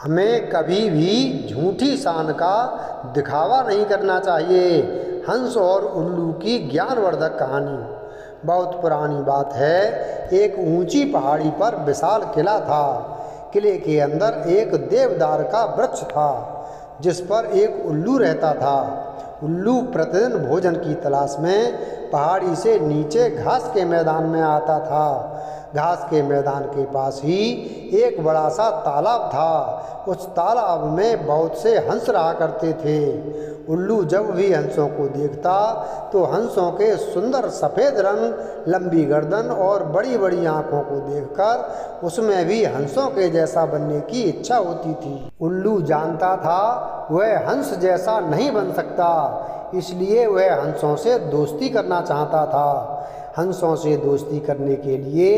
हमें कभी भी झूठी शान का दिखावा नहीं करना चाहिए। हंस और उल्लू की ज्ञानवर्धक कहानी। बहुत पुरानी बात है। एक ऊंची पहाड़ी पर विशाल किला था। किले के अंदर एक देवदार का वृक्ष था जिस पर एक उल्लू रहता था। उल्लू प्रतिदिन भोजन की तलाश में पहाड़ी से नीचे घास के मैदान में आता था। घास के मैदान के पास ही एक बड़ा सा तालाब था। उस तालाब में बहुत से हंस रहा करते थे। उल्लू जब भी हंसों को देखता तो हंसों के सुंदर सफ़ेद रंग, लंबी गर्दन और बड़ी बड़ी आँखों को देखकर उसमें भी हंसों के जैसा बनने की इच्छा होती थी। उल्लू जानता था वह हंस जैसा नहीं बन सकता, इसलिए वह हंसों से दोस्ती करना चाहता था। हंसों से दोस्ती करने के लिए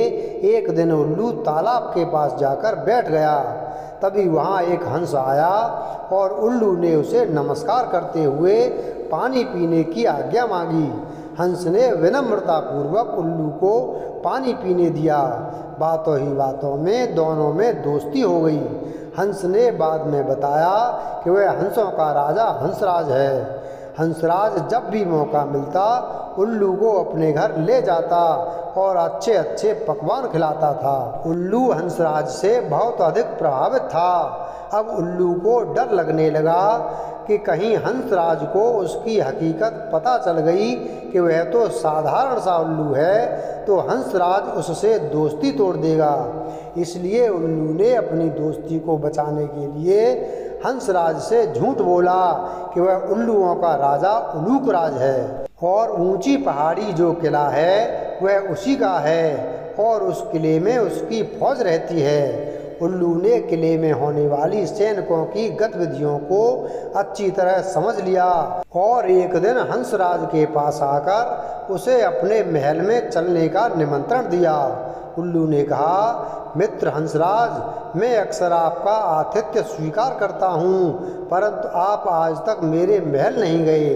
एक दिन उल्लू तालाब के पास जाकर बैठ गया। तभी वहाँ एक हंस आया और उल्लू ने उसे नमस्कार करते हुए पानी पीने की आज्ञा मांगी। हंस ने विनम्रतापूर्वक उल्लू को पानी पीने दिया। बातों ही बातों में दोनों में दोस्ती हो गई। हंस ने बाद में बताया कि वह हंसों का राजा हंसराज है। हंसराज जब भी मौका मिलता उल्लू को अपने घर ले जाता और अच्छे अच्छे पकवान खिलाता था। उल्लू हंसराज से बहुत अधिक प्रभावित था। अब उल्लू को डर लगने लगा कि कहीं हंसराज को उसकी हकीकत पता चल गई कि वह तो साधारण सा उल्लू है तो हंसराज उससे दोस्ती तोड़ देगा। इसलिए उल्लू ने अपनी दोस्ती को बचाने के लिए हंसराज से झूठ बोला कि वह उल्लुओं का राजा उलूक राज है और ऊंची पहाड़ी जो किला है वह उसी का है और उस किले में उसकी फौज रहती है। उल्लू ने किले में होने वाली सैनिकों की गतिविधियों को अच्छी तरह समझ लिया और एक दिन हंसराज के पास आकर उसे अपने महल में चलने का निमंत्रण दिया। उल्लू ने कहा, मित्र हंसराज, मैं अक्सर आपका आतिथ्य स्वीकार करता हूँ, परंतु आप आज तक मेरे महल नहीं गए।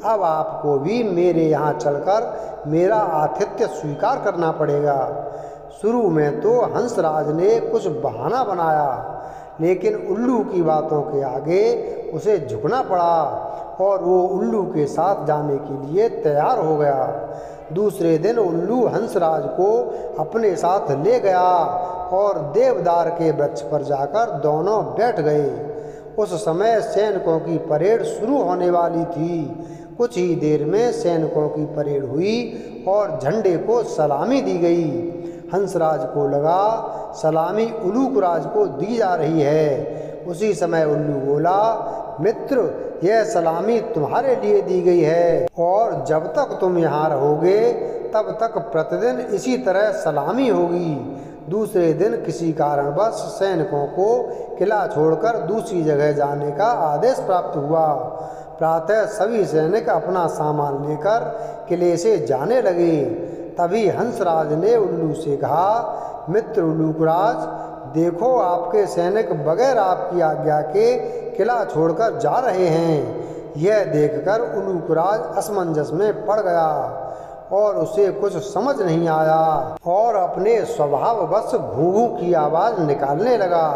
अब आपको भी मेरे यहाँ चलकर मेरा आतिथ्य स्वीकार करना पड़ेगा। शुरू में तो हंसराज ने कुछ बहाना बनाया, लेकिन उल्लू की बातों के आगे उसे झुकना पड़ा और वो उल्लू के साथ जाने के लिए तैयार हो गया। दूसरे दिन उल्लू हंसराज को अपने साथ ले गया और देवदार के वृक्ष पर जाकर दोनों बैठ गए। उस समय सैनिकों की परेड शुरू होने वाली थी। कुछ ही देर में सैनिकों की परेड हुई और झंडे को सलामी दी गई। हंसराज को लगा सलामी उलूक राज को दी जा रही है। उसी समय उल्लू बोला, मित्र, यह सलामी तुम्हारे लिए दी गई है और जब तक तुम यहाँ रहोगे तब तक प्रतिदिन इसी तरह सलामी होगी। दूसरे दिन किसी कारणवश सैनिकों को किला छोड़कर दूसरी जगह जाने का आदेश प्राप्त हुआ। प्रातः सभी सैनिक अपना सामान लेकर किले से जाने लगे। तभी हंसराज ने उल्लू से कहा, मित्र उलूकराज, देखो आपके सैनिक बगैर आपकी आज्ञा के किला छोड़कर जा रहे हैं। यह देखकर उलूकराज असमंजस में पड़ गया और उसे कुछ समझ नहीं आया और अपने स्वभाववश घूं-घूं की आवाज़ निकालने लगा।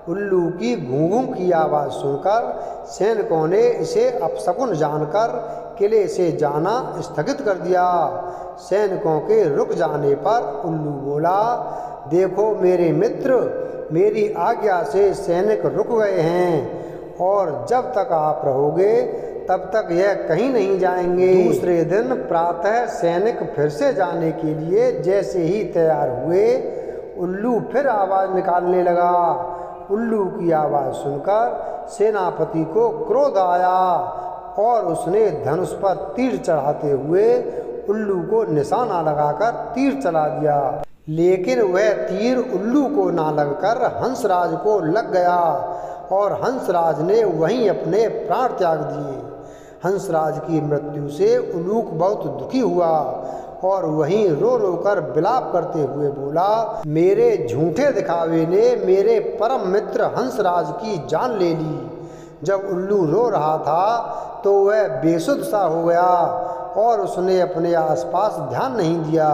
उल्लू की घूं-घूं की आवाज़ सुनकर सैनिकों ने इसे अपशकुन जानकर किले से जाना स्थगित कर दिया। सैनिकों के रुक जाने पर उल्लू बोला, देखो मेरे मित्र, मेरी आज्ञा से सैनिक रुक गए हैं और जब तक आप रहोगे तब तक यह कहीं नहीं जाएंगे। दूसरे दिन प्रातः सैनिक फिर से जाने के लिए जैसे ही तैयार हुए उल्लू फिर आवाज़ निकालने लगा। उल्लू की आवाज़ सुनकर सेनापति को क्रोध आया और उसने धनुष पर तीर चढ़ाते हुए उल्लू को निशाना लगाकर तीर चला दिया, लेकिन वह तीर उल्लू को ना लगकर हंसराज को लग गया और हंसराज ने वहीं अपने प्राण त्याग दिए। हंसराज की मृत्यु से उलूक बहुत दुखी हुआ और वहीं रो रो कर विलाप करते हुए बोला, मेरे झूठे दिखावे ने मेरे परम मित्र हंसराज की जान ले ली। जब उल्लू रो रहा था तो वह बेसुध सा हो गया और उसने अपने आसपास ध्यान नहीं दिया।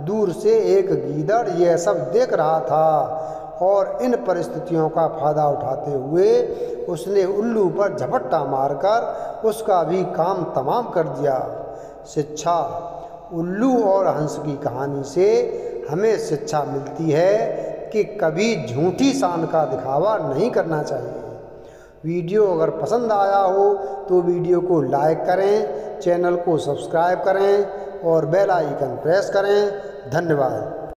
दूर से एक गीदड़ यह सब देख रहा था और इन परिस्थितियों का फायदा उठाते हुए उसने उल्लू पर झपट्टा मारकर उसका भी काम तमाम कर दिया। शिक्षा। उल्लू और हंस की कहानी से हमें शिक्षा मिलती है कि कभी झूठी शान का दिखावा नहीं करना चाहिए। वीडियो अगर पसंद आया हो तो वीडियो को लाइक करें, चैनल को सब्सक्राइब करें और बेल आइकन प्रेस करें। धन्यवाद।